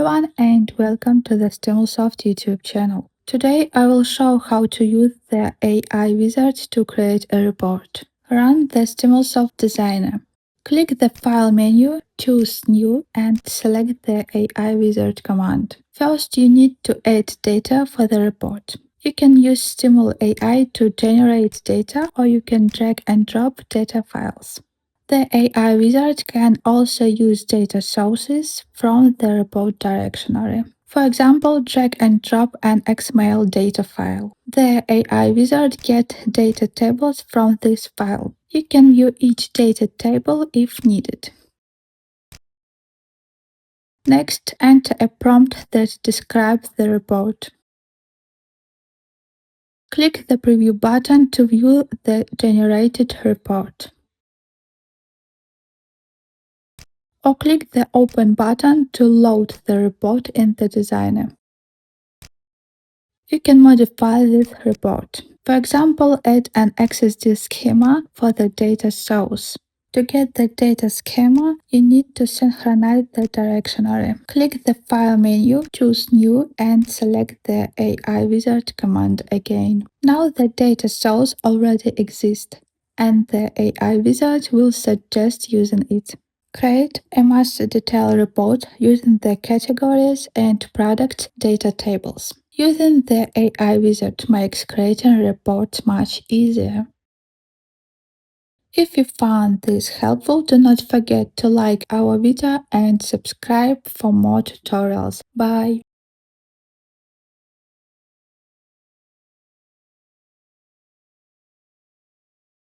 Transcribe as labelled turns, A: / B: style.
A: everyone and welcome to the Stimulsoft YouTube channel. Today I will show how to use the AI wizard to create a report. Run the Stimulsoft designer. Click the File menu, choose New and select the AI wizard command. First you need to add data for the report. You can use Stimul AI to generate data or you can drag and drop data files. The AI wizard can also use data sources from the report directory. For example, drag and drop an XML data file. The AI wizard gets data tables from this file. You can view each data table if needed. Next, enter a prompt that describes the report. Click the Preview button to view the generated report. Or click the Open button to load the report in the designer. You can modify this report. For example, add an XSD schema for the data source. To get the data schema, you need to synchronize the directory. Click the File menu, choose New and select the AI wizard command again. Now the data source already exists, and the AI wizard will suggest using it. Create a master detail report using the categories and product data tables. Using the AI wizard makes creating reports much easier. If you found this helpful, do not forget to like our video and subscribe for more tutorials. Bye!